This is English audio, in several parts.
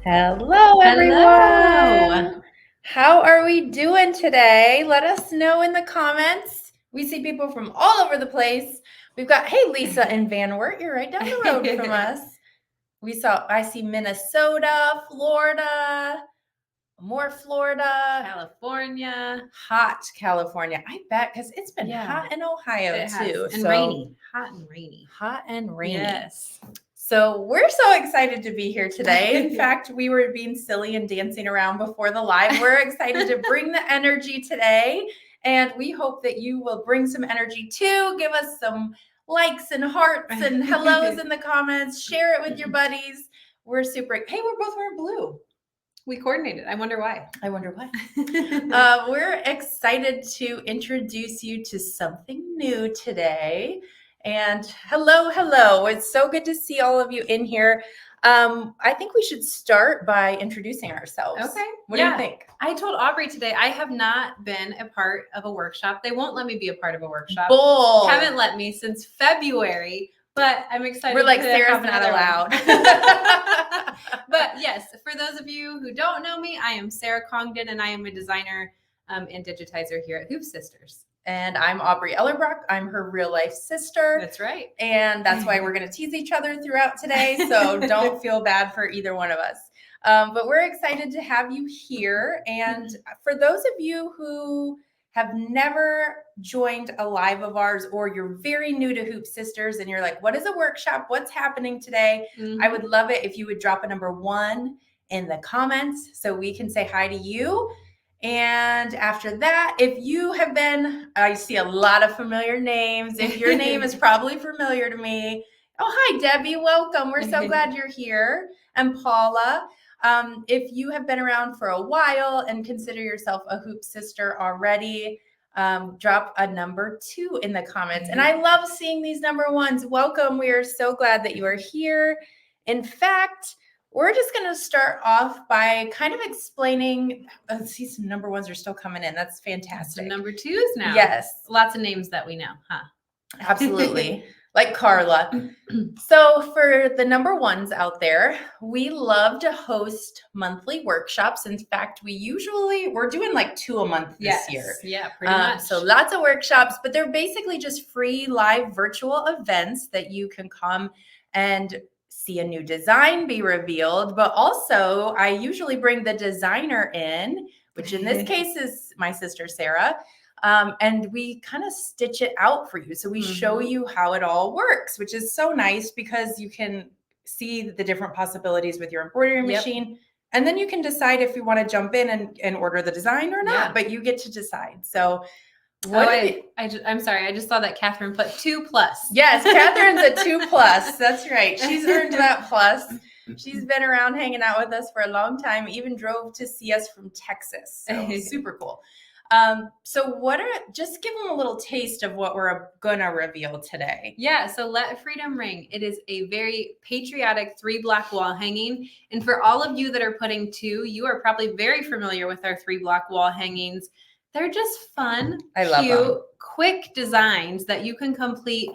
Hello, everyone. Hello. How are we doing today? Let us know in the comments. We see people from all over the place. We've got, hey, Lisa in Van Wert. You're right down the road from us. I see Minnesota, Florida, more Florida, California. hot California. I bet because it's been hot in Ohio It has. too. And rainy. Hot and rainy. Hot and rainy. Yes. So we're so excited to be here today. In fact, we were being silly and dancing around before the live. We're excited to bring the energy today. And we hope that you will bring some energy too. Give us some likes and hearts and hellos in the comments. Share it with your buddies. We're super. Hey, we're both wearing blue. We coordinated. I wonder why. I wonder why. We're excited to introduce you to something new today. And hello. It's so good to see all of you in here. I think we should start by introducing ourselves. Okay. What do you think? I told Aubrey today I have not been a part of a workshop. They won't let me be a part of a workshop. Bull. Haven't let me since February, but I'm excited. We're like, to Sarah's have not another allowed. one. But yes, for those of you who don't know me, I am Sarah Congdon, and I am a designer and digitizer here at Hoop Sisters. And I'm Aubrey Ellerbrock. I'm her real life sister. That's right. And that's why we're going to tease each other throughout today. So don't feel bad for either one of us. But we're excited to have you here. And for those of you who have never joined a live of ours, or you're very new to Hoop Sisters and you're like, what is a workshop? What's happening today? I would love it if you would drop a number 1 in the comments so we can say hi to you. And after that, if you have been, I see a lot of familiar names. If your name is probably familiar to me. Oh, hi, Debbie. Welcome. We're so glad you're here. And Paula, if you have been around for a while and consider yourself a Hoop Sister already, drop a number 2 in the comments. And I love seeing these number 1s. Welcome. We are so glad that you are here. In fact, we're just going to start off by kind of explaining. Let's see, some number 1s are still coming in. That's fantastic. Some number 2s now. Yes. Lots of names that we know, huh? Absolutely. Like Carla. So for the number 1s out there, we love to host monthly workshops. In fact, we're doing like 2 a month this year. Yeah, pretty much. So lots of workshops, but they're basically just free live virtual events that you can come and see a new design be revealed. But also I usually bring the designer in, which in this case is my sister, Sarah. And we kind of stitch it out for you. So we show you how it all works, which is so nice because you can see the different possibilities with your embroidery machine. And then you can decide if you want to jump in and order the design or not, but you get to decide. So I'm sorry. I just saw that Catherine put 2+. Yes, Catherine's a 2+. That's right. She's earned that plus. She's been around hanging out with us for a long time, even drove to see us from Texas. So super cool. Just give them a little taste of what we're going to reveal today. Yeah. So Let Freedom Ring. It is a very patriotic 3-block wall hanging. And for all of you that are putting 2, you are probably very familiar with our 3-block wall hangings. They're just fun, cute, quick designs that you can complete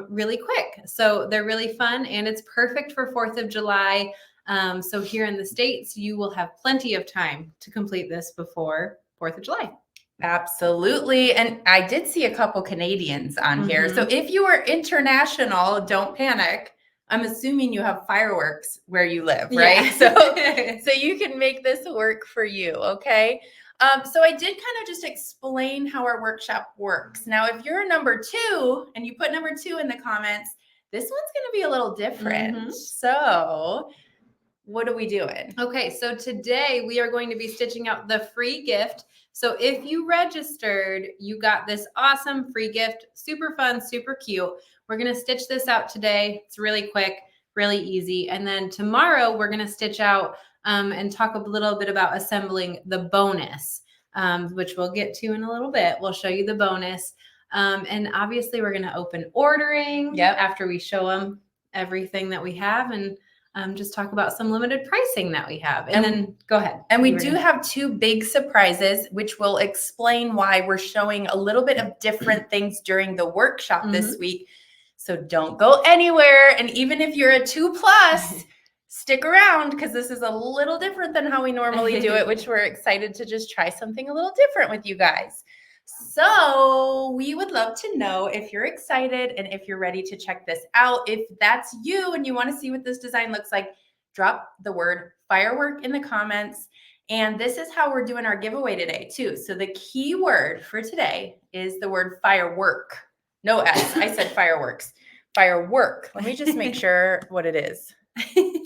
really quick. So they're really fun, and it's perfect for 4th of July. So here in the States, you will have plenty of time to complete this before 4th of July. Absolutely. And I did see a couple Canadians on here. So if you are international, don't panic. I'm assuming you have fireworks where you live, right? Yeah. So you can make this work for you. Okay. So I did kind of just explain how our workshop works. Now, if you're a number 2 and you put number 2 in the comments, this one's going to be a little different. So what are we doing? Okay, so today we are going to be stitching out the free gift. So if you registered, you got this awesome free gift, super fun, super cute. We're going to stitch this out today. It's really quick, really easy. And then tomorrow we're going to stitch out and talk a little bit about assembling the bonus, which we'll get to in a little bit. We'll show you the bonus. And obviously we're going to open ordering after we show them everything that we have, and just talk about some limited pricing that we have. And then go ahead. And we do have 2 big surprises, which will explain why we're showing a little bit of different things during the workshop this week. So don't go anywhere. And even if you're a 2+, stick around, because this is a little different than how we normally do it, which we're excited to just try something a little different with you guys. So we would love to know if you're excited and if you're ready to check this out. If that's you and you want to see what this design looks like, drop the word firework in the comments. And this is how we're doing our giveaway today too. So the key word for today is the word firework. No S. I said fireworks. Firework. Let me just make sure what it is.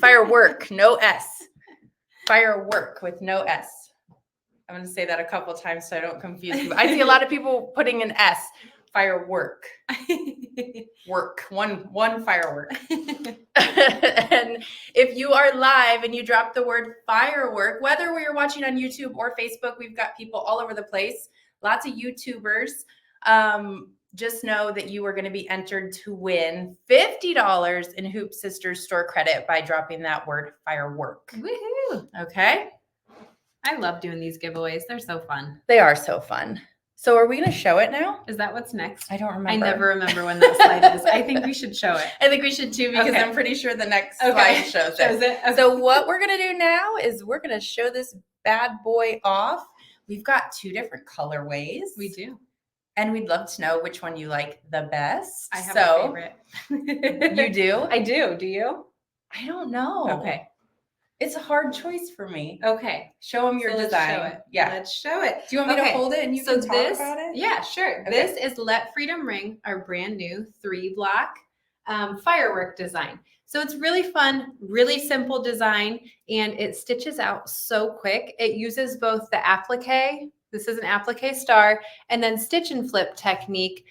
Firework, no S. Firework with no S. I'm going to say that a couple times so I don't confuse you. I see a lot of people putting an S. firework. Work. One firework. And if you are live and you drop the word firework, whether we're watching on YouTube or Facebook, we've got people all over the place, lots of YouTubers. Just know that you are going to be entered to win $50 in Hoop Sisters store credit by dropping that word firework. Woohoo! Okay? I love doing these giveaways. They're so fun. They are so fun. So are we going to show it now? Is that what's next? I don't remember. I never remember when that slide is. I think we should show it. I think we should too, because Okay. I'm pretty sure the next Okay. slide shows it. Shows it? Okay. So what we're going to do now is we're going to show this bad boy off. We've got 2 different colorways. We do. And we'd love to know which one you like the best. I have so, a favorite. You do? I do. Do you? I don't know. Okay. It's a hard choice for me. Okay. Show them your So let's design. show it. Yeah. Let's show it. Do you want me Okay, to hold it and you so can talk this, about it? Yeah, sure. Okay. This is Let Freedom Ring, our brand new 3-block firework design. So it's really fun, really simple design, and it stitches out so quick. It uses both the applique, this is an applique star, and then stitch and flip technique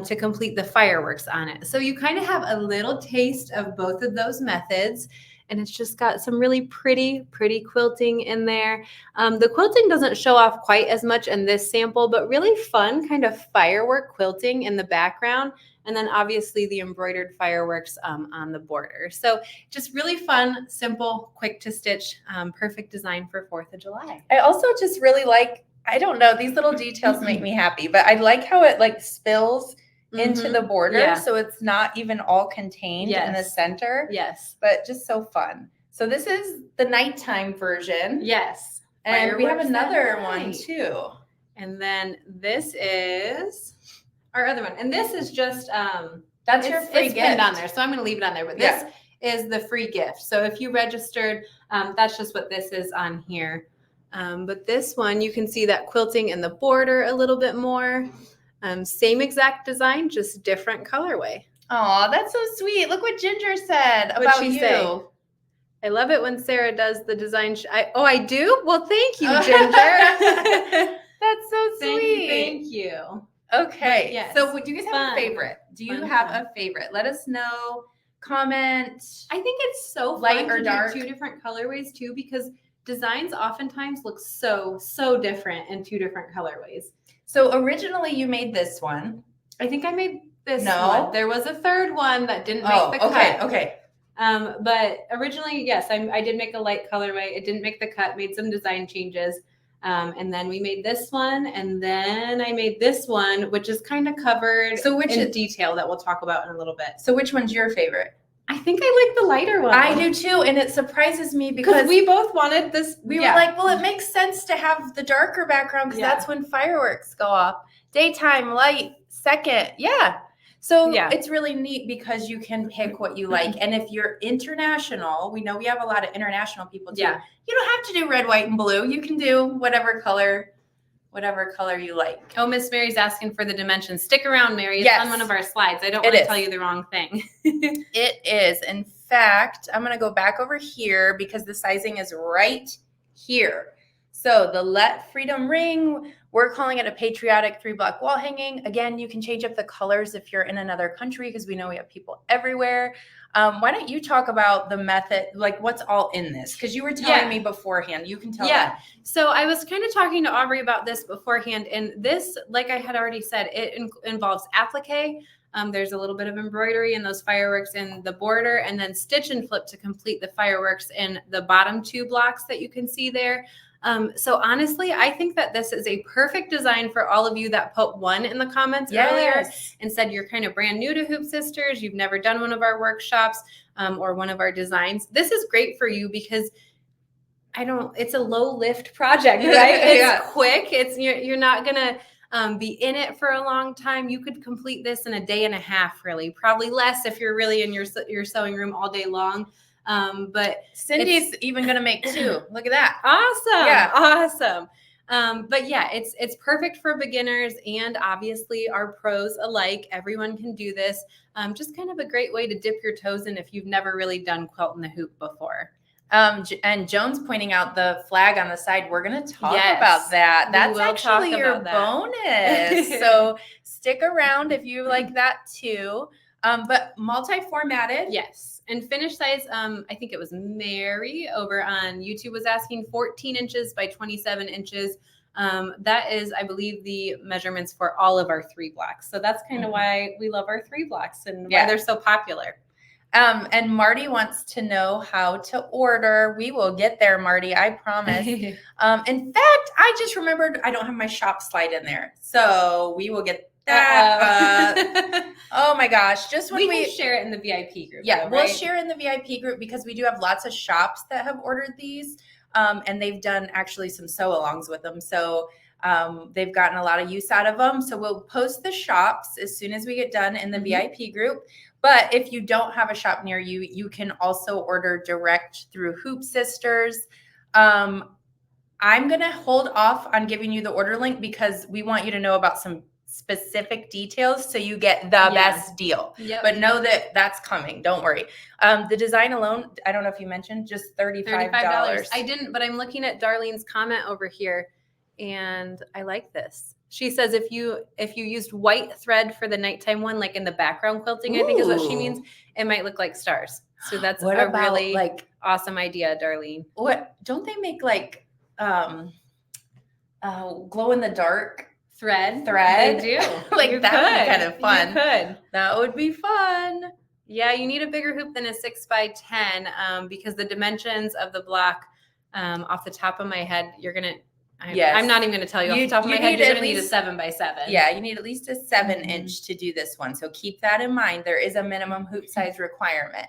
to complete the fireworks on it. So you kind of have a little taste of both of those methods. And it's just got some really pretty quilting in there. The quilting doesn't show off quite as much in this sample, but really fun kind of firework quilting in the background. And then obviously the embroidered fireworks on the border. So just really fun, simple, quick to stitch, perfect design for 4th of July. I also just really like, I don't know, these little details make me happy, but I like how it like spills into the border. Yeah. So it's not even all contained in the Yes. center, Yes. but just so fun. So this is the nighttime version. Yes. And we have Fireworks another at one night. too. And then this is our other one. And this is just That's your free it's gift. pinned on there, so I'm going to leave it on there. But this is the free gift. So if you registered, that's just what this is on here. But this one, you can see that quilting in the border a little bit more. Same exact design, just different colorway. Oh, that's so sweet. Look what Ginger said What'd about she you. say? I love it when Sarah does the design. I do? Well, thank you, Ginger. That's so sweet. Thank you. Okay. But yes, So do you guys have fun. a favorite? Do you Fun, have fun. a favorite? Let us know. Comment. I think it's so Light fun or to dark? do 2 different colorways too, because designs oftentimes look so different in 2 different colorways. So originally you made this one. I think I made this No? one. There was a 3rd one that didn't make Oh, the okay. cut. Okay. But originally, yes, I did make a light colorway. It didn't make the cut, made some design changes. And then we made this one, and then I made this one, which is kind of covered So which in is, detail that we'll talk about in a little bit. so which one's your favorite? I think I like the lighter one. I do too, and it surprises me because because we both wanted this. we were like, well, it makes sense to have the darker background because Yeah. that's when fireworks go off. Daytime, light, second. Yeah. So Yeah. it's really neat because you can pick what you like. And if you're international, we know we have a lot of international people too. Yeah. You don't have to do red, white, and blue. You can do whatever color you like. Oh, Miss Mary's asking for the dimensions. Stick around, Mary. It's Yes. on one of our slides. I don't It want to is. tell you the wrong thing. It is. In fact, I'm going to go back over here because the sizing is right here. So the Let Freedom Ring, we're calling it a patriotic 3-block wall hanging. Again, you can change up the colors if you're in another country because we know we have people everywhere. Why don't you talk about the method, like what's all in this? Because you were telling me beforehand. You can tell them. So I was kind of talking to Aubrey about this beforehand. And this, like I had already said, it involves applique. There's a little bit of embroidery in those fireworks in the border, and then stitch and flip to complete the fireworks in the bottom 2 blocks that you can see there. So honestly, I think that this is a perfect design for all of you that put 1 in the comments earlier and said you're kind of brand new to Hoop Sisters. You've never done one of our workshops or one of our designs. This is great for you because it's a low lift project, right? It's quick. You're not going to be in it for a long time. You could complete this in a day and a half, really, probably less if you're really in your sewing room all day long. But Cindy's even going to make 2. Look at that. awesome. Yeah. Awesome. But yeah, it's perfect for beginners and obviously our pros alike. Everyone can do this. Just kind of a great way to dip your toes in if you've never really done quilt in the hoop before. And Joan's pointing out the flag on the side. We're going to talk Yes, about that. we That's will actually talk your about that. bonus. So stick around if you like that too. But multi-formatted. Yes. And finish size, I think it was Mary over on YouTube was asking 14 inches by 27 inches. That is, I believe, the measurements for all of our 3 blocks. So that's kind of why we love our 3 blocks and why they're so popular. And Marty wants to know how to order. We will get there, Marty, I promise. In fact, I just remembered I don't have my shop slide in there. So we will get that. Oh my gosh. Just when we can share it in the VIP group. Yeah, though, we'll right? share in the VIP group because we do have lots of shops that have ordered these. And they've done actually some sew-alongs with them. So they've gotten a lot of use out of them. So we'll post the shops as soon as we get done in the VIP group. But if you don't have a shop near you, you can also order direct through Hoop Sisters. I'm going to hold off on giving you the order link because we want you to know about some specific details so you get the best deal. Yep. But know that that's coming. Don't worry. The design alone, I don't know if you mentioned, just $35. I didn't, but I'm looking at Darlene's comment over here and I like this. She says if you used white thread for the nighttime one, like in the background quilting, I think is what she means, it might look like stars. So that's What a about, really like, awesome idea, Darlene. what don't they make like glow in the dark Thread? thread? They do. Like You that would be could. kind of fun. You could. That would be fun. Yeah, you need a bigger hoop than a 6x10 because the dimensions of the block, off the top of my head, you're gonna. I'm not even gonna tell you off the top of my head. You're gonna need a 7x7. Yeah, you need at least a 7-inch to do this one. So keep that in mind. There is a minimum hoop size requirement.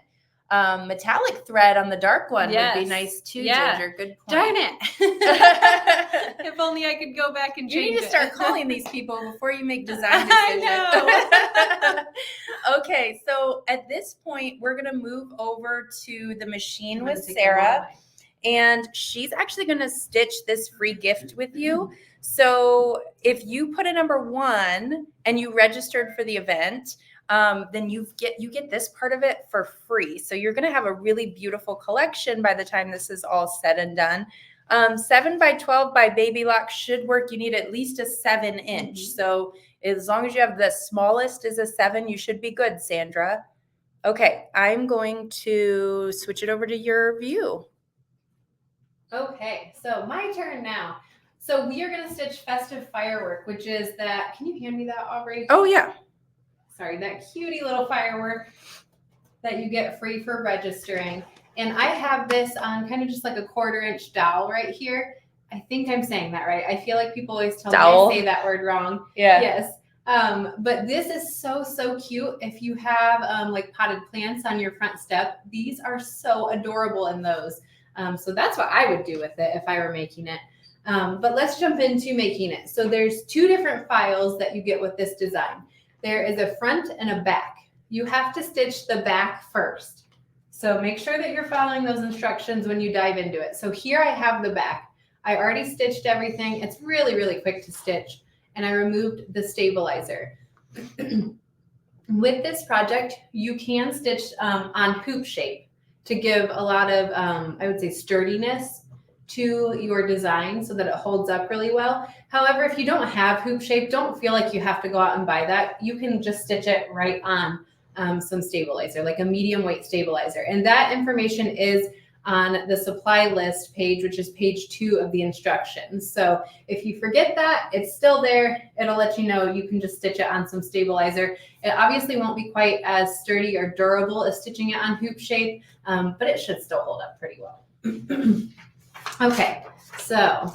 Metallic thread on the dark one would be nice too, Ginger. Good point. Darn it. If only I could go back and change it. You need to start calling these people before you make design decisions. I know. Okay, so at this point, we're going to move over to the machine with Sarah. And she's actually going to stitch this free gift with you. So if you put a number 1 and you registered for the event, then you get this part of it for free. So you're going to have a really beautiful collection by the time this is all said and done. 7x12 by Baby Lock should work. You need at least a 7-inch. So as long as you have the smallest is a 7, you should be good, Sandra. Okay, I'm going to switch it over to your view. Okay, so my turn now. So we are going to stitch Festive Firework, which is that. Can you hand me that, Aubrey? Oh, yeah. Sorry, that cutie little firework that you get free for registering. And I have this on kind of just like a 1/4-inch dowel right here. I think I'm saying that right. I feel like people always tell me I say that word wrong. Yeah. Yes. But this is so cute. If you have like potted plants on your front step, these are so adorable in those. So that's what I would do with it if I were making it. But let's jump into making it. So there's 2 different files that you get with this design. There is a front and a back. You have to stitch the back first. So make sure that you're following those instructions when you dive into it. So here I have the back. I already stitched everything. It's really quick to stitch. And I removed the stabilizer. With this project, you can stitch on hoop shape to give a lot of, I would say, sturdiness to your design so that it holds up really well. However, if you don't have hoop shape, don't feel like you have to go out and buy that. You can just stitch it right on some stabilizer, like a medium weight stabilizer. And that information is on the supply list page, which is page 2 of the instructions. So if you forget that, it's still there. It'll let you know you can just stitch it on some stabilizer. It obviously won't be quite as sturdy or durable as stitching it on hoop shape, but it should still hold up pretty well. Okay, so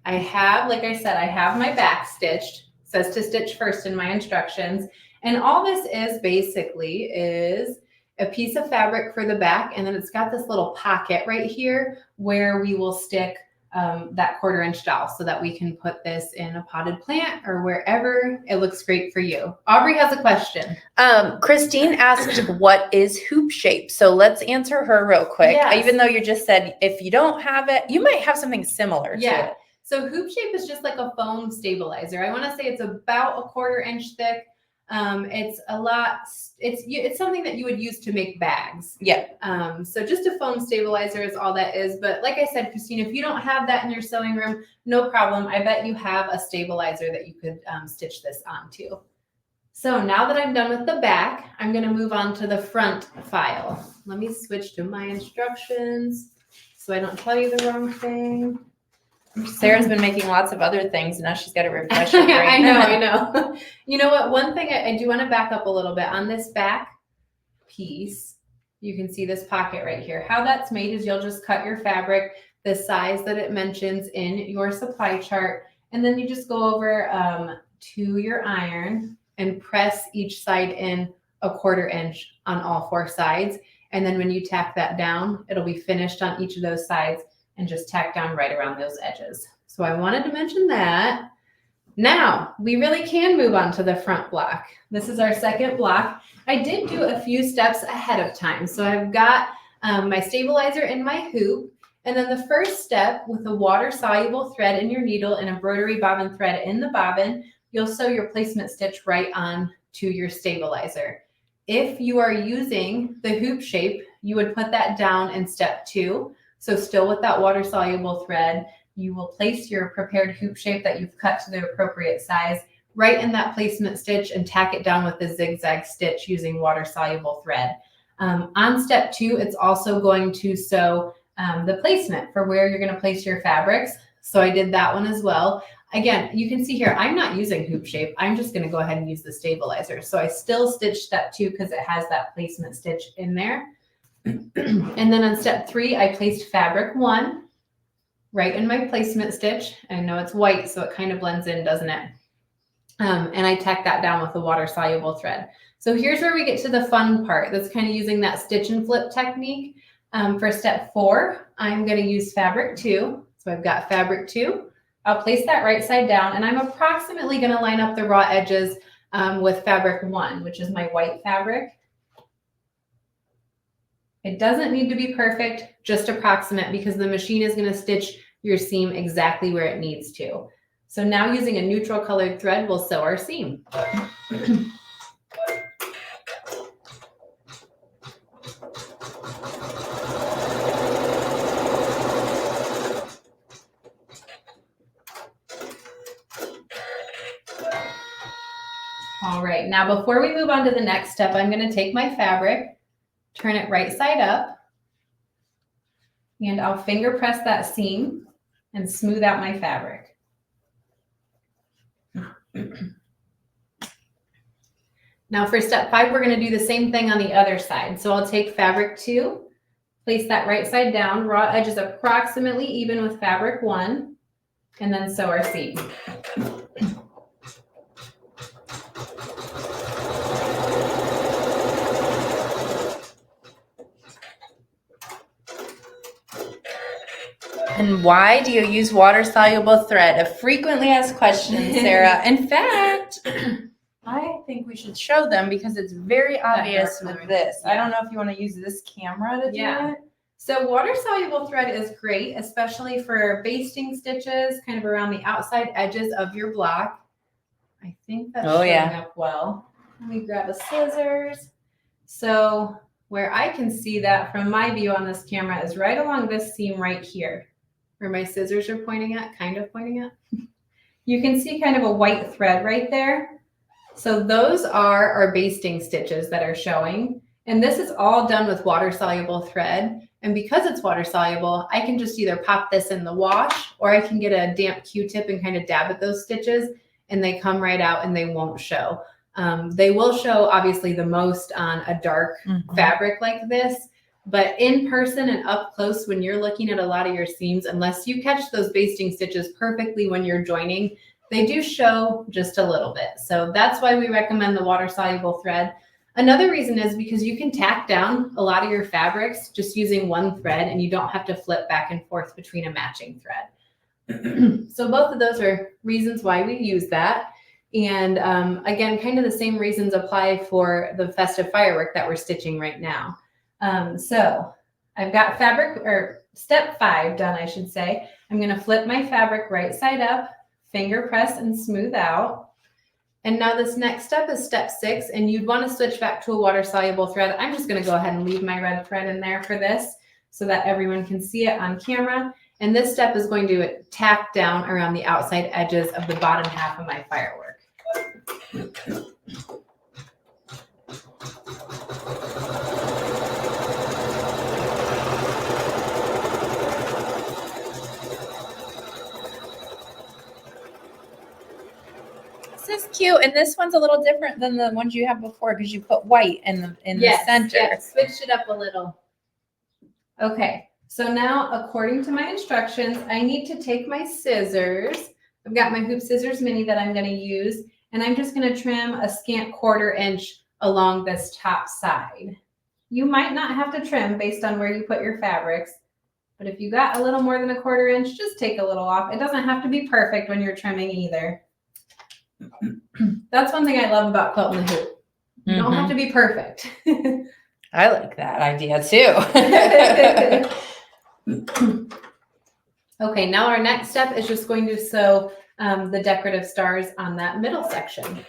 I have, like I said, I have my back stitched. It says to stitch first in my instructions. And all this is basically is a piece of fabric for the back, and then it's got this little pocket right here where we will stick that 1/4-inch dowel so that we can put this in a potted plant or wherever it looks great for you. Aubrey has a question. Christine asked, what is hoop shape? So let's answer her real quick. Yes. Even though you just said, if you don't have it, you might have something similar to it. So hoop shape is just like a foam stabilizer. I want to say it's about a 1/4-inch thick. It's something that you would use to make bags. Yeah. So just a foam stabilizer is all that is. But like I said, Christine, if you don't have that in your sewing room, no problem. I bet you have a stabilizer that you could stitch this onto. So now that I'm done with the back, I'm going to move on to the front file. Let me switch to my instructions so I don't tell you the wrong thing. Sarah's been making lots of other things, and now she's got to refresh her brain. I know. You know what? One thing I do want to back up a little bit on this back piece. You can see this pocket right here. How that's made is you'll just cut your fabric the size that it mentions in your supply chart, and then you just go over to your iron and press each side in a 1/4 inch on all 4 sides. And then when you tack that down, it'll be finished on each of those sides and just tack down right around those edges. So I wanted to mention that. Now we really can move on to the front block. This is our second block. I did do a few steps ahead of time. So I've got my stabilizer and my hoop. And then the first step, with a water soluble thread in your needle and embroidery bobbin thread in the bobbin, you'll sew your placement stitch right on to your stabilizer. If you are using the hoop shape, you would put that down in step 2. So still with that water soluble thread, you will place your prepared hoop shape that you've cut to the appropriate size right in that placement stitch and tack it down with the zigzag stitch using water soluble thread. On step 2, it's also going to sew the placement for where you're going to place your fabrics. So I did that one as well. Again, you can see here, I'm not using hoop shape. I'm just going to go ahead and use the stabilizer. So I still stitched step 2 because it has that placement stitch in there. And then on step 3, I placed fabric 1 right in my placement stitch. I know it's white, so it kind of blends in, doesn't it? And I tacked that down with the water soluble thread. So here's where we get to the fun part. That's kind of using that stitch and flip technique. For step 4, I'm going to use fabric 2. So I've got fabric 2. I'll place that right side down, and I'm approximately going to line up the raw edges with fabric 1, which is my white fabric. It doesn't need to be perfect, just approximate, because the machine is going to stitch your seam exactly where it needs to. So now using a neutral colored thread, we'll sew our seam. All right, now before we move on to the next step, I'm going to take my fabric, turn it right side up, and I'll finger press that seam and smooth out my fabric. Now for step 5, we're going to do the same thing on the other side. So I'll take fabric 2, place that right side down, raw edges approximately even with fabric 1, and then sew our seam. And why do you use water-soluble thread? A frequently asked question, Sarah. In fact, I think we should show them because it's very obvious with this. I don't know if you want to use this camera to do it. So water-soluble thread is great, especially for basting stitches, kind of around the outside edges of your block. I think that's showing up well. Let me grab a scissors. So where I can see that from my view on this camera is right along this seam right here, where my scissors are pointing at, kind of pointing at. You can see kind of a white thread right there. So those are our basting stitches that are showing. And this is all done with water-soluble thread. And because it's water-soluble, I can just either pop this in the wash, or I can get a damp Q-tip and kind of dab at those stitches, and they come right out and they won't show. They will show obviously the most on a dark fabric like this, but in person and up close when you're looking at a lot of your seams, unless you catch those basting stitches perfectly when you're joining, they do show just a little bit. So that's why we recommend the water-soluble thread. Another reason is because you can tack down a lot of your fabrics just using one thread, and you don't have to flip back and forth between a matching thread. So both of those are reasons why we use that. And again, kind of the same reasons apply for the festive firework that we're stitching right now. So I've got fabric, or step 5 done, I should say. I'm going to flip my fabric right side up, finger press and smooth out. And now this next step is step 6, and you'd want to switch back to a water-soluble thread. I'm just going to go ahead and leave my red thread in there for this so that everyone can see it on camera. And this step is going to tack down around the outside edges of the bottom half of my firework. This is cute, and this one's a little different than the ones you have before because you put white in the center. Yes, switched it up a little. Okay, so now according to my instructions, I need to take my scissors. I've got my hoop scissors mini that I'm going to use, and I'm just going to trim a scant 1/4 inch along this top side. You might not have to trim based on where you put your fabrics, but if you got a little more than a 1/4 inch, just take a little off. It doesn't have to be perfect when you're trimming either. That's one thing I love about quilting the hoop. You don't have to be perfect. I like that idea too. Okay, now our next step is just going to sew the decorative stars on that middle section.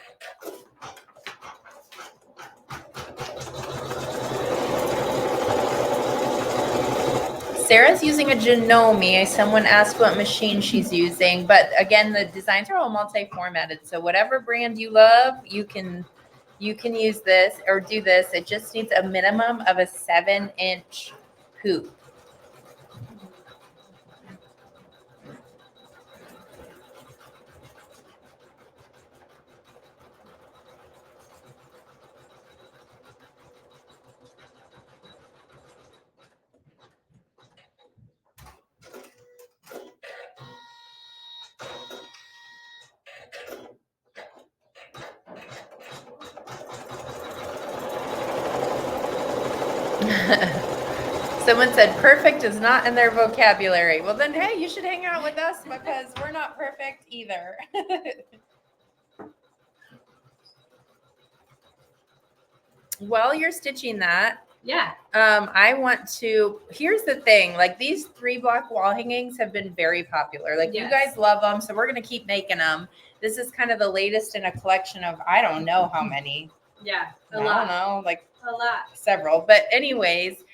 Sarah's using a Janome. Someone asked what machine she's using, but again, the designs are all multi-formatted. So whatever brand you love, you can use this or do this. It just needs a minimum of a 7-inch hoop. Someone said perfect is not in their vocabulary. Well, then, hey, you should hang out with us because we're not perfect either. While you're stitching that, Yeah. I want to, here's the thing, like these 3-block wall hangings have been very popular. Like you guys love them, so we're going to keep making them. This is kind of the latest in a collection of, I don't know how many. Yeah, I don't know, like a lot. several. But anyways,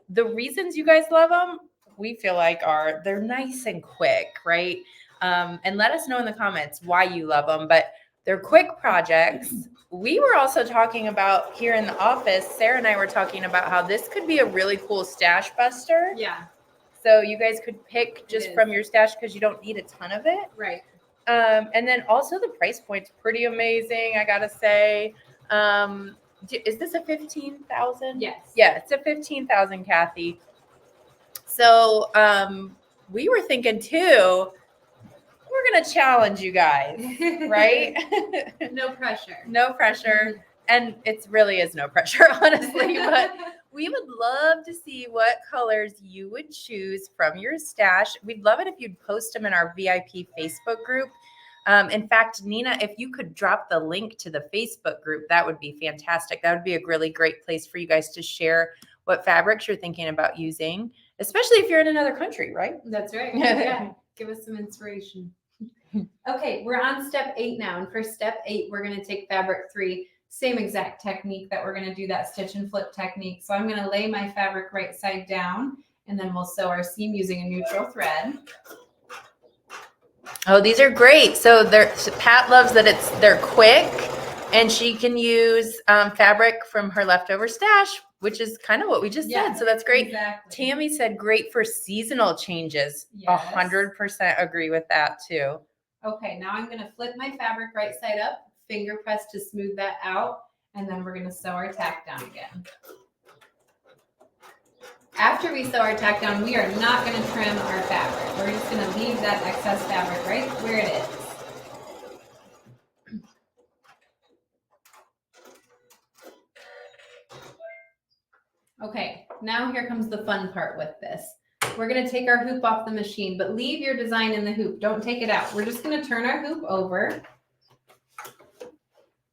the reasons you guys love them, we feel like they're nice and quick, right? And let us know in the comments why you love them. But they're quick projects. We were also talking about here in the office, Sarah and I were talking about how this could be a really cool stash buster. Yeah. So you guys could pick just from your stash because you don't need a ton of it. Right. And then also the price point's pretty amazing, I gotta say. Is this a 15,000? Yes. Yeah, it's a 15,000, Kathy. So we were thinking too, we're gonna challenge you guys, right? No pressure. No pressure. And it really is no pressure, honestly, but we would love to see what colors you would choose from your stash. We'd love it if you'd post them in our VIP Facebook group. In fact, Nina, if you could drop the link to the Facebook group, that would be fantastic. That would be a really great place for you guys to share what fabrics you're thinking about using, especially if you're in another country, right? That's right. Yeah. Give us some inspiration. Okay, we're on step 8 now. And for step 8, we're going to take fabric 3, same exact technique that we're going to do that stitch and flip technique. So I'm going to lay my fabric right side down, and then we'll sew our seam using a neutral thread. Oh, these are great. So Pat loves that they're quick, and she can use fabric from her leftover stash, which is kind of what we just said. So that's great. Exactly. Tammy said great for seasonal changes. Yes. 100% agree with that too. Okay, now I'm going to flip my fabric right side up, finger press to smooth that out, and then we're going to sew our tack down again. After we sew our tack down, we are not going to trim our fabric. We're just going to leave that excess fabric right where it is. Okay, now here comes the fun part with this. We're going to take our hoop off the machine, but leave your design in the hoop. Don't take it out. We're just going to turn our hoop over.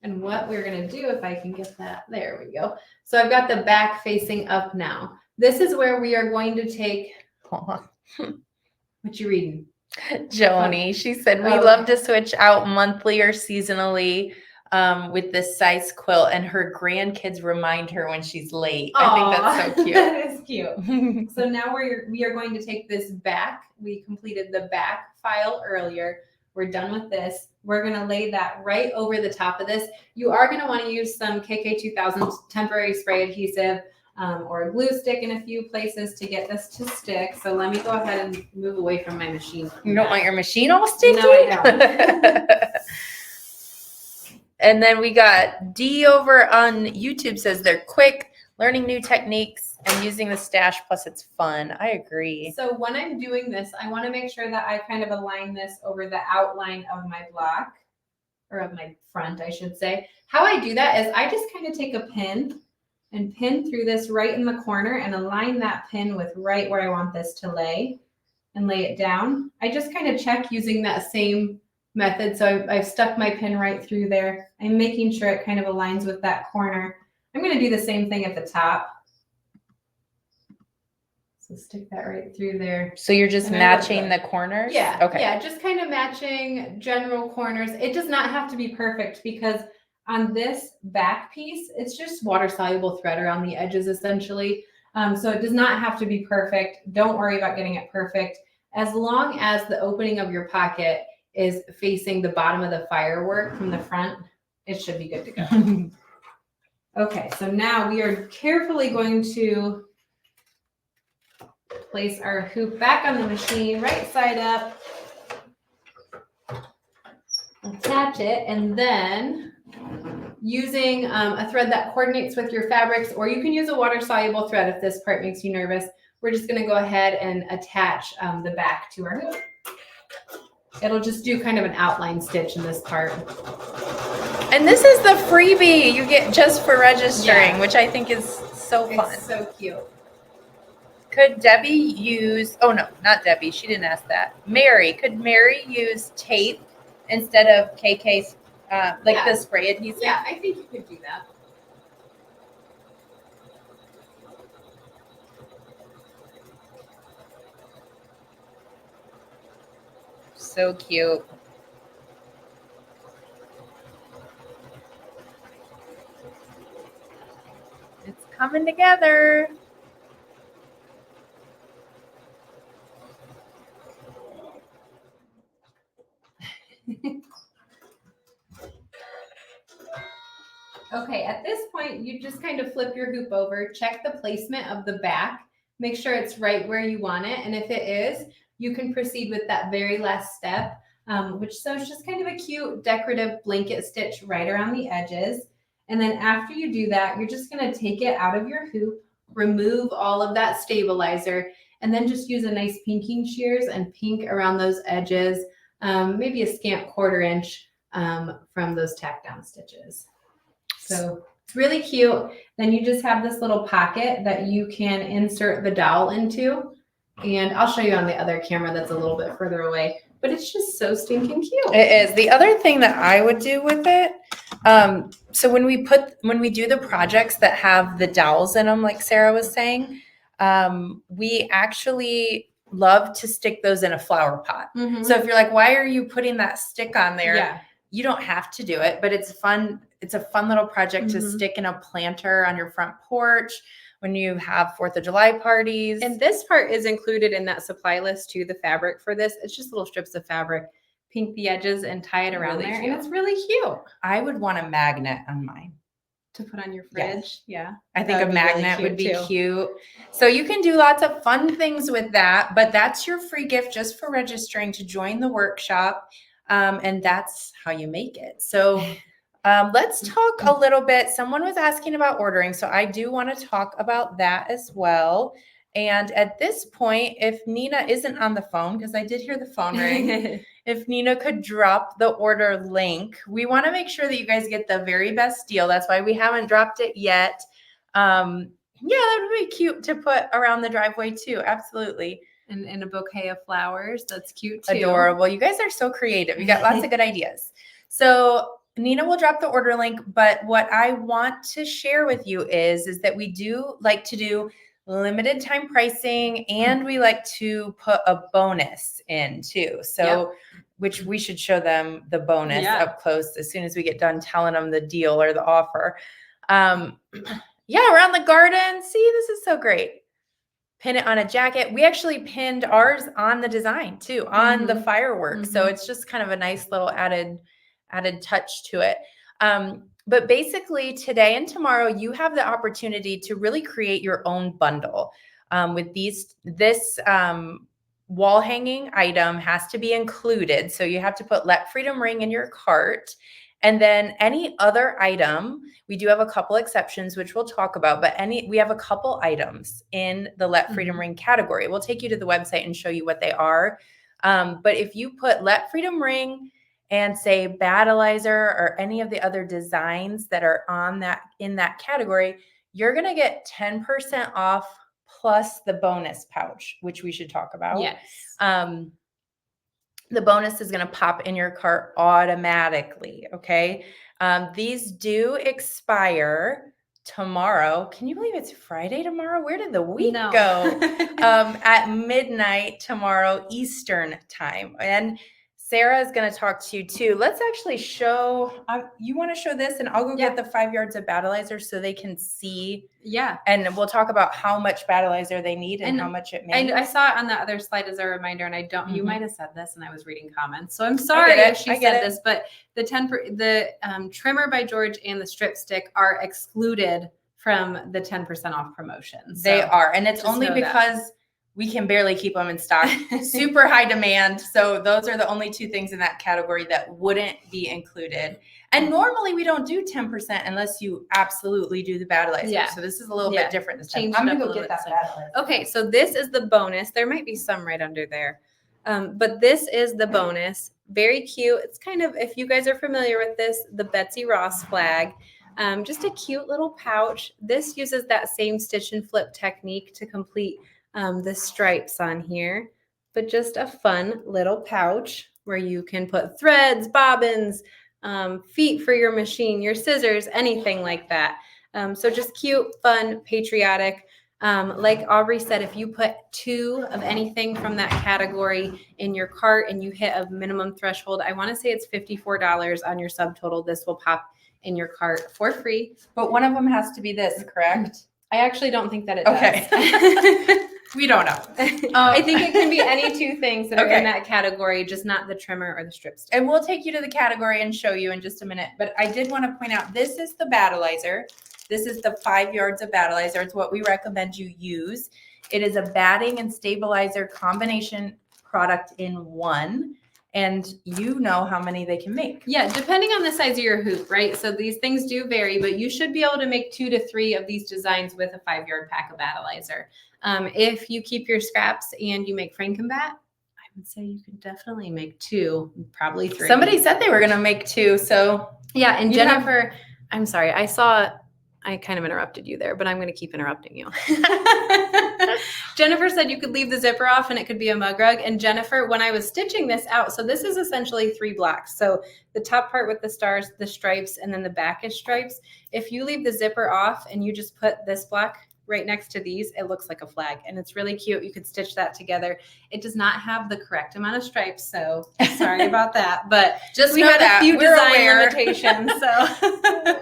And what we're going to do, if I can get that, there we go. So I've got the back facing up now. This is where we are going to take, what you reading? Joni, she said, we love to switch out monthly or seasonally. with this size quilt, and her grandkids remind her when she's late. I think that's so cute. That is cute. So now we are going to take this back. We completed the back file earlier. We're done with this. We're going to lay that right over the top of this. You are going to want to use some KK2000 temporary spray adhesive or a glue stick in a few places to get this to stick. So let me go ahead and move away from my machine. You don't want your machine all sticky? No, I don't. And then we got D over on YouTube says they're quick, learning new techniques and using the stash, plus it's fun. I agree. So when I'm doing this, I want to make sure that I kind of align this over the outline of my block, or of my front, I should say. How I do that is I just kind of take a pin and pin through this right in the corner and align that pin with right where I want this to lay and lay it down. I just kind of check using that same method. So I've stuck my pin right through there. I'm making sure it kind of aligns with that corner. I'm going to do the same thing at the top. So stick that right through there. So you're just And matching the corners? Yeah. Okay. Yeah, just kind of matching general corners. It does not have to be perfect because on this back piece, it's just water soluble thread around the edges essentially. So it does not have to be perfect. Don't worry about getting it perfect. As long as the opening of your pocket is facing the bottom of the firework from the front, it should be good to go. Okay, so now we are carefully going to place our hoop back on the machine, right side up, attach it, and then using a thread that coordinates with your fabrics, or you can use a water-soluble thread if this part makes you nervous. We're just going to go ahead and attach the back to our hoop. It'll just do kind of an outline stitch in this part. And this is the freebie you get just for registering, Yeah. which I think is so fun. It's so cute. Could Debbie use, oh no, not Debbie, she didn't ask that. Mary, could Mary use tape instead of KK's, like Yeah. the spray adhesive? Yeah, I think you could do that. So cute. It's coming together. Okay, at this point, you just kind of flip your hoop over, check the placement of the back, make sure it's right where you want it. And if it is, you can proceed with that very last step, which sews just kind of a cute decorative blanket stitch right around the edges. And then after you do that, you're just going to take it out of your hoop, remove all of that stabilizer, and then just use a nice pinking shears and pink around those edges, maybe a scant 1/4 inch from those tack down stitches. So it's really cute. Then you just have this little pocket that you can insert the dowel into. And I'll show you on the other camera that's a little bit further away, but it's just so stinking cute. It is. The other thing that I would do with it, so when we do the projects that have the dowels in them, like Sarah was saying, we actually love to stick those in a flower pot. So if you're like, why are you putting that stick on there? Yeah. You don't have to do it, but it's fun. It's a fun little project to Mhm. stick in a planter on your front porch when you have 4th of July parties. And this part is included in that supply list too, the fabric for this. It's just little strips of fabric, pink the edges and tie it around Really there. cute. And it's really cute I would want a magnet on mine. to put on your Yes. fridge. Yeah. I think That a would be really magnet would be cute, too. cute. So you can do lots of fun things with that, but that's your free gift just for registering to join the workshop. And that's how you make it. So let's talk a little bit. Someone was asking about ordering. So I do want to talk about that as well. And at this point, if Nina isn't on the phone, because I did hear the phone ring, if Nina could drop the order link, we want to make sure that you guys get the very best deal. That's why we haven't dropped it yet. Yeah, that would be cute to put around the driveway too. Absolutely. And a bouquet of flowers. That's cute too. Adorable. You guys are so creative. You got lots of good ideas. So Nina will drop the order link, but what I want to share with you is that we do like to do limited time pricing, and we like to put a bonus in too. So, which we should show them the bonus up close as soon as we get done telling them the deal or the offer. Around the garden. See, this is so great. Pin it on a jacket. We actually pinned ours on the design too, on the fireworks. So it's just kind of a nice little added touch to it. But basically today and tomorrow, you have the opportunity to really create your own bundle. With this wall hanging item has to be included. So you have to put Let Freedom Ring in your cart. And then any other item, we do have a couple exceptions, which we'll talk about, but we have a couple items in the Let Freedom Ring category. We'll take you to the website and show you what they are. But if you put Let Freedom Ring and say Battleizer or any of the other designs that are in that category, you're going to get 10% off plus the bonus pouch, which we should talk about. Yes. The bonus is going to pop in your cart automatically. Okay. These do expire tomorrow. Can you believe it's Friday tomorrow? Where did the week go? At midnight tomorrow, Eastern time. And Sarah is going to talk to you too. Let's actually show, you want to show this, and I'll go get the 5 yards of Battleizer so they can see. Yeah. And we'll talk about how much Battleizer they need and how much it makes. I saw it on the other slide as a reminder, and I don't, you might have said this and I was reading comments. So I'm sorry if she said this, but the trimmer by George and the strip stick are excluded from the 10% off promotion. They are. And it's only because we can barely keep them in stock. Super high demand. So those are the only two things in that category that wouldn't be included. And normally we don't do 10% unless you absolutely do the Battleizer. Yeah. So this is a little bit different this time. I'm going to go get that Battleizer. Okay, so this is the bonus. There might be some right under there. But this is the bonus. Very cute. It's kind of, if you guys are familiar with this, the Betsy Ross flag. Just a cute little pouch. This uses that same stitch and flip technique to complete the stripes on here, but just a fun little pouch where you can put threads, bobbins, feet for your machine, your scissors, anything like that. So just cute, fun, patriotic. Like Aubrey said, if you put 2 of anything from that category in your cart and you hit a minimum threshold, I want to say it's $54 on your subtotal. This will pop in your cart for free. But one of them has to be this, correct? I actually don't think that it does. Okay. We don't know. I think it can be any 2 things that are in that category, just not the trimmer or the strip stick. And we'll take you to the category and show you in just a minute. But I did want to point out, this is the Battleizer. This is the 5 yards of Battleizer. It's what we recommend you use. It is a batting and stabilizer combination product in one. And you know how many they can make. Yeah, depending on the size of your hoop, right? So these things do vary, but you should be able to make 2 to 3 of these designs with a 5 yard pack of Battleizer. If you keep your scraps and you make Frankenbat, I would say you could definitely make 2, probably 3. Somebody said they were going to make 2. So yeah, and Jennifer, I'm sorry, I kind of interrupted you there, but I'm going to keep interrupting you. Jennifer said you could leave the zipper off and it could be a mug rug. And Jennifer, when I was stitching this out, so this is essentially 3 blocks. So the top part with the stars, the stripes, and then the back is stripes. If you leave the zipper off and you just put this block right next to these, it looks like a flag and it's really cute. You could stitch that together. It does not have the correct amount of stripes, so sorry about that. But just we had a few design limitations, so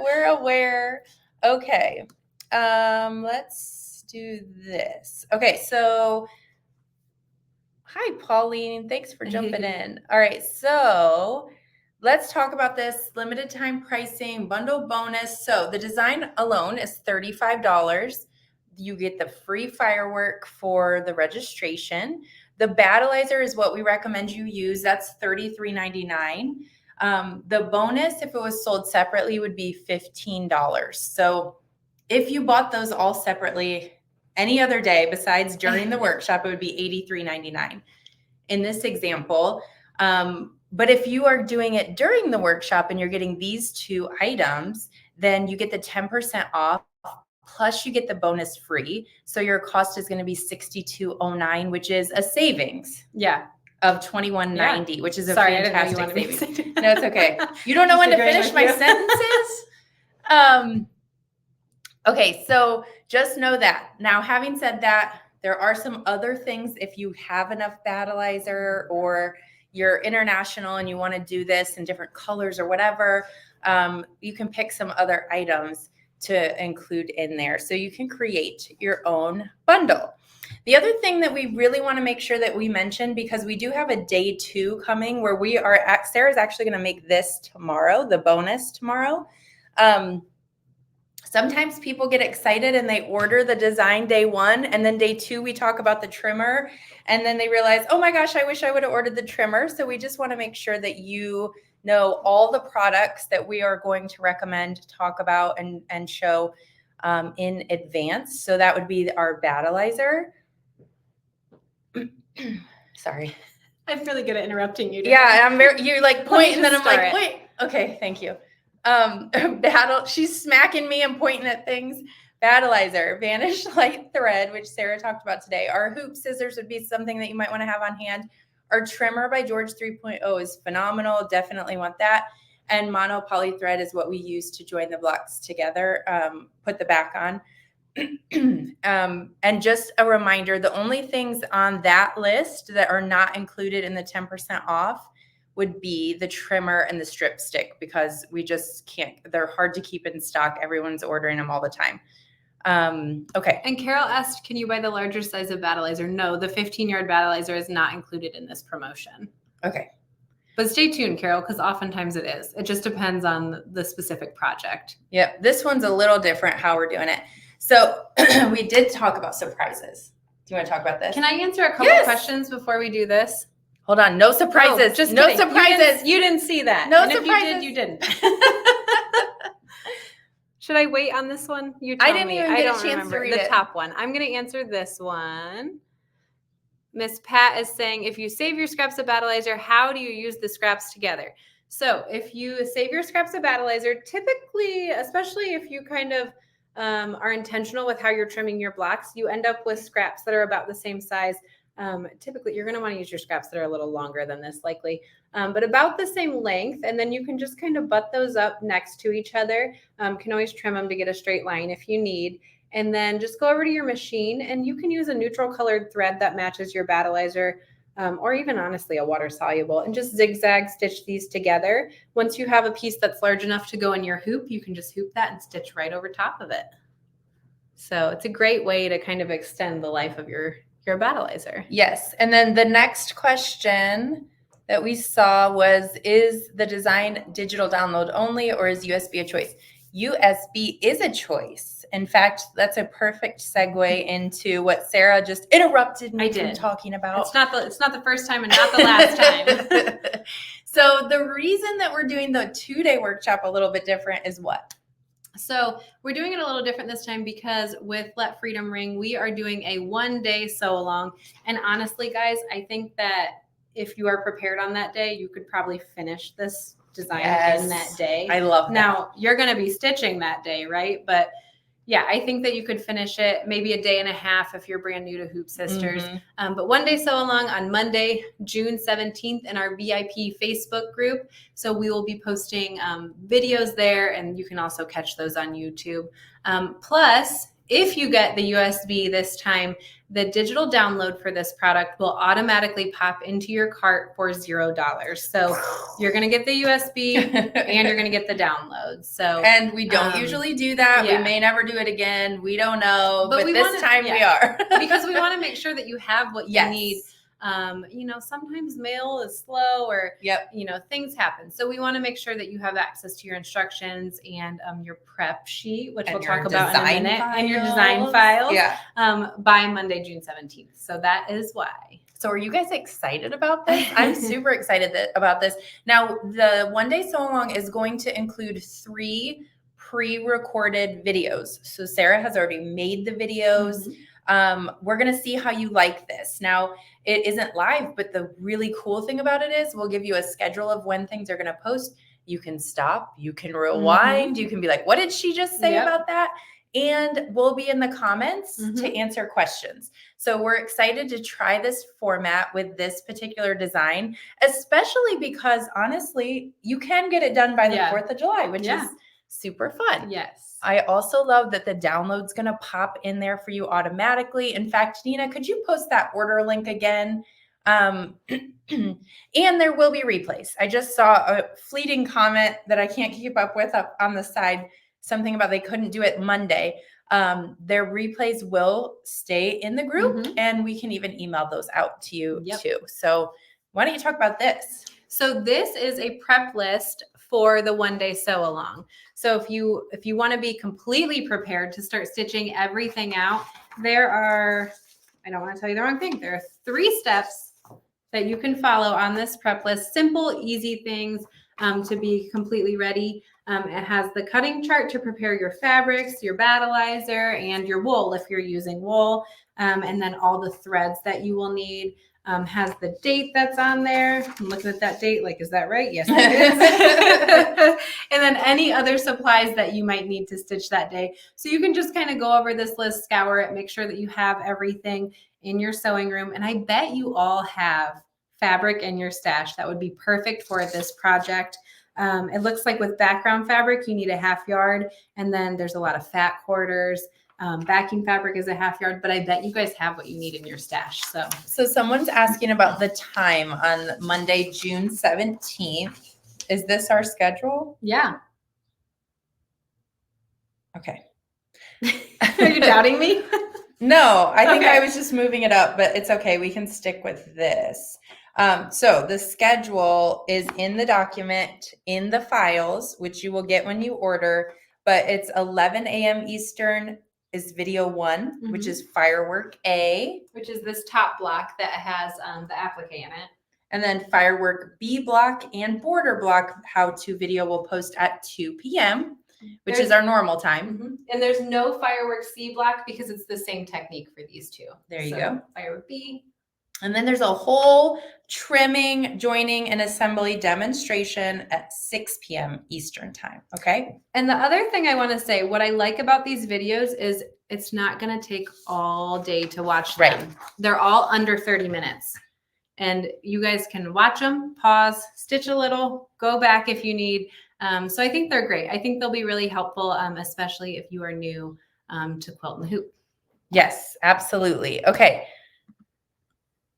we're aware. Okay, let's do this. Okay, so hi, Pauline. Thanks for jumping in. All right, so let's talk about this limited time pricing bundle bonus. So the design alone is $35. You get the free firework for the registration. The Battleizer is what we recommend you use. That's $33.99. The bonus, if it was sold separately, would be $15. So if you bought those all separately any other day besides during the workshop, it would be $83.99 in this example. But if you are doing it during the workshop and you're getting these 2 items, then you get the 10% off, plus you get the bonus free. So your cost is going to be $62.09, which is a savings. Yeah. Of $21.90, which is a Sorry, fantastic savings. No, it's okay. You don't know when to finish my sentences? Okay, so just know that. Now, having said that, there are some other things if you have enough battleizer or you're international and you want to do this in different colors or whatever, you can pick some other items to include in there. So you can create your own bundle. The other thing that we really want to make sure that we mention, because we do have a day 2 coming where we are at, Sarah's actually going to make this tomorrow, the bonus tomorrow. Sometimes people get excited and they order the design day 1, and then day 2 we talk about the trimmer, and then they realize, oh my gosh, I wish I would have ordered the trimmer. So we just want to make sure that you know all the products that we are going to recommend, talk about, and show in advance. So that would be our battleizer. Sorry. I'm really good at interrupting you. Yeah, I'm very, you're like pointing, and then I'm like, it. wait, okay, thank you. She's smacking me and pointing at things. Battleizer, Vanish Light Thread, which Sarah talked about today. Our hoop scissors would be something that you might want to have on hand. Our trimmer by George 3.0 is phenomenal. Definitely want that. And mono poly thread is what we use to join the blocks together, put the back on. And just a reminder, the only things on that list that are not included in the 10% off would be the trimmer and the strip stick, because we just can't, they're hard to keep in stock. Everyone's ordering them all the time. Okay. And Carol asked, can you buy the larger size of battleizer? No, the 15-yard battleizer is not included in this promotion. Okay. But stay tuned, Carol, because oftentimes it is. It just depends on the specific project. Yep. This one's a little different how we're doing it. So we did talk about surprises. Do you want to talk about this? Can I answer a couple questions before we do this? Hold on. No surprises. Just no kidding. surprises. You didn't see that. No and surprises. If you did, you didn't. Should I wait on this one? You tell I didn't me. even get a chance to read the it. top one. I'm going to answer this one. Miss Pat is saying, if you save your scraps of battleizer, how do you use the scraps together? So if you save your scraps of battleizer, typically, especially if you kind of are intentional with how you're trimming your blocks, you end up with scraps that are about the same size. Typically, you're going to want to use your scraps that are a little longer than this, likely, but about the same length. And then you can just kind of butt those up next to each other. Can always trim them to get a straight line if you need. And then just go over to your machine, and you can use a neutral colored thread that matches your battleizer, or even honestly a water soluble, and just zigzag stitch these together. Once you have a piece that's large enough to go in your hoop, you can just hoop that and stitch right over top of it. So it's a great way to kind of extend the life of your battleizer. Yes. And then the next question that we saw was, is the design digital download only, or is USB a choice? USB is a choice. In fact, that's a perfect segue into what Sarah just interrupted me from talking about. It's not the first time and not the last time. So the reason that we're doing the 2-day workshop a little bit different is what? So we're doing it a little different this time because with Let Freedom Ring, we are doing a 1-day sew along. And honestly, guys, I think that if you are prepared on that day, you could probably finish this design in that day. I love that. Now, you're going to be stitching that day, right? But yeah, I think that you could finish it maybe a day and a half if you're brand new to Hoop Sisters. Mm-hmm. But 1-day sew along on Monday, June 17th in our VIP Facebook group. So we will be posting videos there, and you can also catch those on YouTube. Plus, if you get the USB this time, the digital download for this product will automatically pop into your cart for $0. So you're going to get the USB and you're going to get the download. So, and we don't usually do that. Yeah. We may never do it again. We don't know, but we this time we are. Because we want to make sure that you have what you need. Sometimes mail is slow or, things happen. So we want to make sure that you have access to your instructions and your prep sheet, which we'll talk about in a minute, and your design files by Monday, June 17th. So that is why. So are you guys excited about this? I'm super excited about this. Now, the 1-day sew along is going to include 3 pre-recorded videos. So Sarah has already made the videos. We're going to see how you like this. Now, it isn't live, but the really cool thing about it is we'll give you a schedule of when things are going to post. You can stop, you can rewind, you can be like, what did she just say about that? And we'll be in the comments to answer questions. So we're excited to try this format with this particular design, especially because honestly, you can get it done by the 4th of July, which is Super fun. Yes. I also love that the download's going to pop in there for you automatically. In fact, Nina, could you post that order link again? And there will be replays. I just saw a fleeting comment that I can't keep up with up on the side, something about they couldn't do it Monday. Their replays will stay in the group, and we can even email those out to you too. So why don't you talk about this? So this is a prep list for the one day sew along. So if you want to be completely prepared to start stitching everything out, there are, I don't want to tell you the wrong thing, there are 3 steps that you can follow on this prep list. Simple, easy things to be completely ready. It has the cutting chart to prepare your fabrics, your battleizer, and your wool if you're using wool, and then all the threads that you will need. Has the date that's on there. I'm looking at that date like, is that right? Yes, it is. And then any other supplies that you might need to stitch that day. So you can just kind of go over this list, scour it, make sure that you have everything in your sewing room. And I bet you all have fabric in your stash that would be perfect for this project. It looks like with background fabric, you need a 1/2 yard, and then there's a lot of fat quarters. Backing fabric is a 1/2 yard, but I bet you guys have what you need in your stash. So someone's asking about the time on Monday, June 17th. Is this our schedule? Yeah. Okay. Are you doubting me? No, I think Okay. I was just moving it up, but it's okay. We can stick with this. So the schedule is in the document, in the files, which you will get when you order, but it's 11 a.m. Eastern is video 1, which is firework A. Which is this top block that has the applique in it. And then firework B block and border block how-to video will post at 2 p.m., which is our normal time. And there's no firework C block because it's the same technique for these 2. There you go. Firework B. And then there's a whole trimming, joining, and assembly demonstration at 6 p.m. Eastern time. Okay. And the other thing I want to say, what I like about these videos is it's not going to take all day to watch them. Right. They're all under 30 minutes. And you guys can watch them, pause, stitch a little, go back if you need. So I think they're great. I think they'll be really helpful, especially if you are new to Quilt and the Hoop. Yes, absolutely. Okay.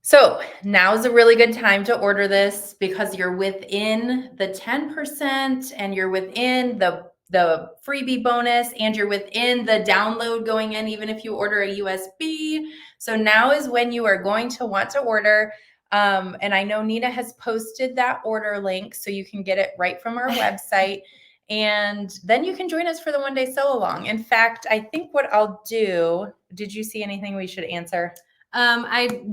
So now's a really good time to order this because you're within the 10% and you're within the freebie bonus and you're within the download going in, even if you order a USB. So now is when you are going to want to order. And I know Nina has posted that order link so you can get it right from our website. And then you can join us for the one day sew along. In fact, I think what I'll do, did you see anything we should answer?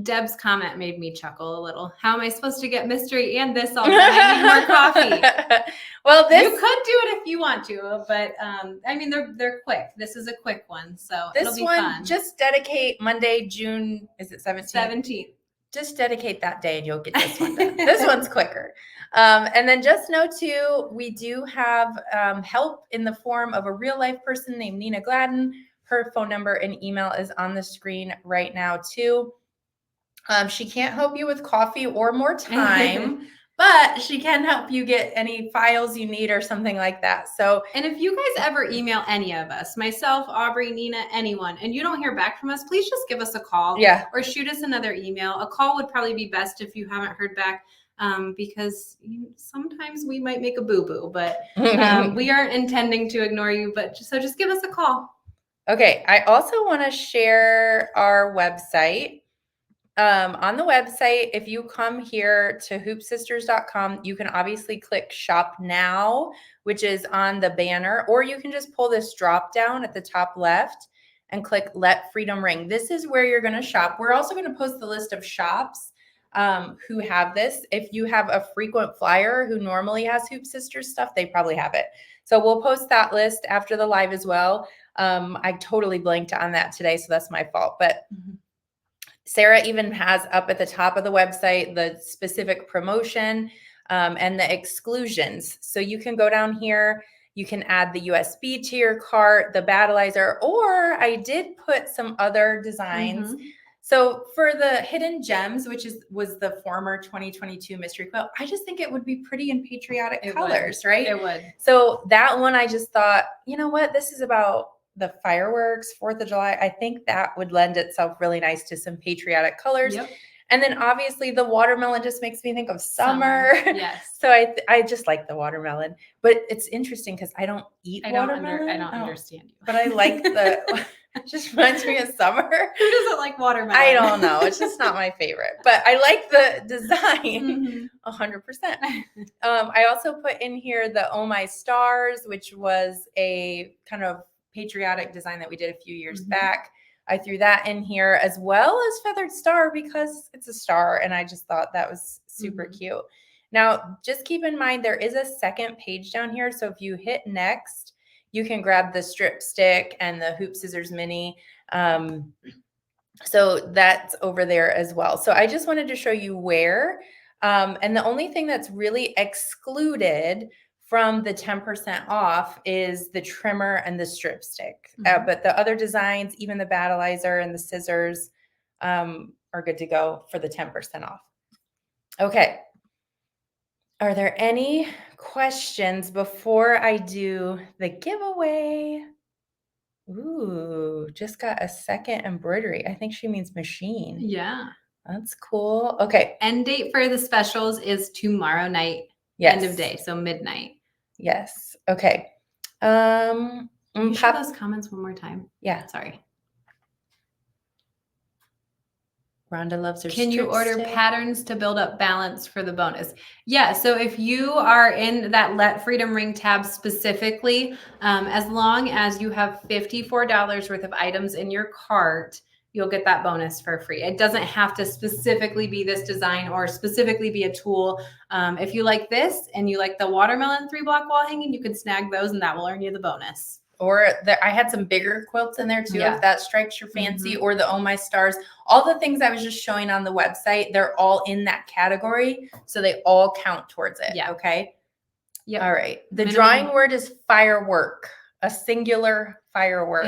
Deb's comment made me chuckle a little. How am I supposed to get mystery and this all done? I need more coffee. Well, You could do it if you want to, but I mean they're quick. This is a quick one, so it'll this be one, fun. just dedicate Monday, June, is it 17th? 17th. Just dedicate that day and you'll get this one done. This one's quicker. And then just know too, we do have help in the form of a real life person named Nina Gladden. Her phone number and email is on the screen right now too. She can't help you with coffee or more time, but she can help you get any files you need or something like that. So, and if you guys ever email any of us, myself, Aubrey, Nina, anyone, and you don't hear back from us, please just give us a call. Yeah. Or shoot us another email. A call would probably be best if you haven't heard back, because sometimes we might make a boo-boo, but we aren't intending to ignore you, but so just give us a call. Okay, I also want to share our website. On the website, if you come here to hoopsisters.com, you can obviously click shop now, which is on the banner, or you can just pull this drop down at the top left and click let freedom ring. This is where you're going to shop. We're also going to post the list of shops who have this. If you have a frequent flyer who normally has Hoop Sisters stuff, they probably have it. So we'll post that list after the live as well. I totally blanked on that today, so that's my fault. But Sarah even has up at the top of the website the specific promotion and the exclusions. So you can go down here, you can add the USB to your cart, the battleizer, or I did put some other designs So for the hidden gems, which was the former 2022 mystery quilt, I just think it would be pretty in patriotic It colors, right? It would. So that one, I just thought, you know what? This is about the fireworks, 4th of July. I think that would lend itself really nice to some patriotic colors. Yep. And then obviously the watermelon just makes me think of summer. Yes. So I just like the watermelon. But it's interesting because I don't eat watermelon. I don't understand you. But I like the it just reminds me of summer. Who doesn't like watermelon? I don't know. It's just not my favorite. But I like the design 100%. I also put in here the Oh My Stars, which was a kind of patriotic design that we did a few years back. I threw that in here as well as Feathered Star because it's a star and I just thought that was super cute. Now, just keep in mind there is a second page down here. So if you hit next, you can grab the strip stick and the Hoop Scissors Mini. So that's over there as well. So I just wanted to show you where. And the only thing that's really excluded from the 10% off is the trimmer and the strip stick. But the other designs, even the battleizer and the scissors are good to go for the 10% off. Okay. Are there any questions before I do the giveaway? Ooh, just got a second embroidery. I think she means machine. Yeah. That's cool. Okay. End date for the specials is tomorrow night. Yes. End of day. So midnight. Yes. Okay. Can you show those comments one more time? Yeah. Sorry. Rhonda loves her. Can you strip order stick. patterns to build up balance for the bonus? Yeah. So if you are in that Let Freedom Ring tab specifically, as long as you have $54 worth of items in your cart, you'll get that bonus for free. It doesn't have to specifically be this design or specifically be a tool. If you like this and you like the watermelon 3-block wall hanging, you can snag those and that will earn you the bonus. Or I had some bigger quilts in there too, Yeah. if that strikes your fancy, or the Oh My Stars. All the things I was just showing on the website, they're all in that category. So they all count towards it. Yeah. Okay. Yeah. All right. The Minimum. drawing word is firework, a singular firework.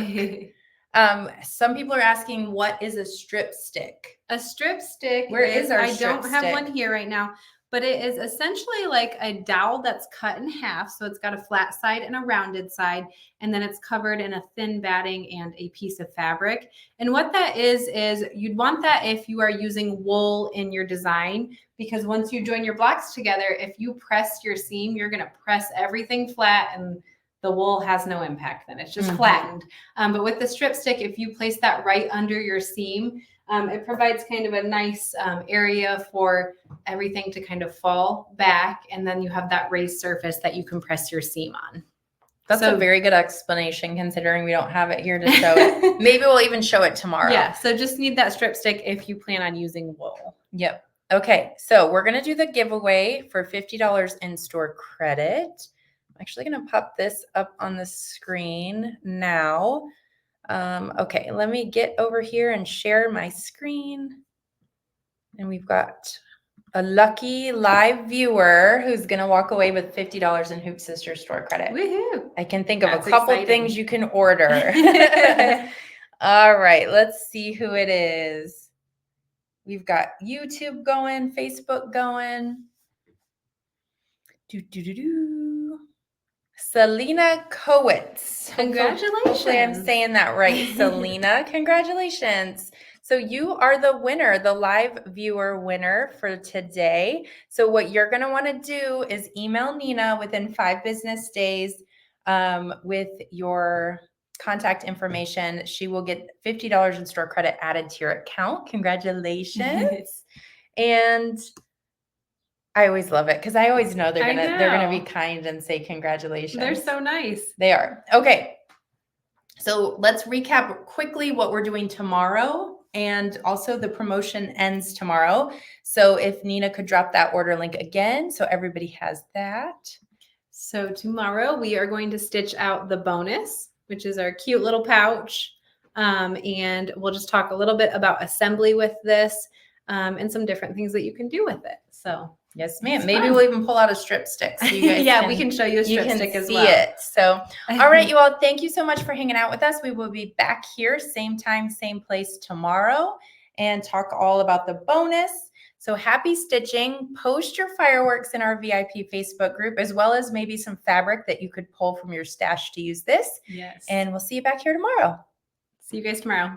Some people are asking, what is a strip stick? A strip stick. Where is our I strip don't have stick? one here right now, but it is essentially like a dowel that's cut in half. So it's got a flat side and a rounded side, and then it's covered in a thin batting and a piece of fabric. And what that is you'd want that if you are using wool in your design, because once you join your blocks together, if you press your seam, you're going to press everything flat and the wool has no impact then. It's just flattened. But with the strip stick, if you place that right under your seam, it provides kind of a nice area for everything to kind of fall back. And then you have that raised surface that you can press your seam on. That's a very good explanation considering we don't have it here to show it. Maybe we'll even show it tomorrow. Yeah. So just need that strip stick if you plan on using wool. Yep. Okay. So we're going to do the giveaway for $50 in-store credit. I'm actually going to pop this up on the screen now. Okay, let me get over here and share my screen. And we've got a lucky live viewer who's going to walk away with $50 in Hoop Sisters store credit. Woohoo! I can think of That's a couple exciting. things you can order. All right, let's see who it is. We've got YouTube going, Facebook going. Selena Kowitz. Congratulations. Hopefully I'm saying that right, Selena. Congratulations. So you are the winner, the live viewer winner for today. So what you're going to want to do is email Nina within 5 business days with your contact information. She will get $50 in store credit added to your account. Congratulations. And I always love it because I always know they're gonna be kind and say congratulations. They're so nice. They are. Okay. So let's recap quickly what we're doing tomorrow, and also the promotion ends tomorrow. So if Nina could drop that order link again so everybody has that. So tomorrow we are going to stitch out the bonus, which is our cute little pouch. And we'll just talk a little bit about assembly with this and some different things that you can do with it. So yes, ma'am. Maybe we'll even pull out a strip stick. So you guys we can show you a strip stick as well. You can see it. So, all right, you all, thank you so much for hanging out with us. We will be back here, same time, same place tomorrow. and talk all about the bonus. So happy stitching. Post your fireworks in our VIP Facebook group, as well as maybe some fabric that you could pull from your stash to use this. Yes. And we'll see you back here tomorrow. See you guys tomorrow.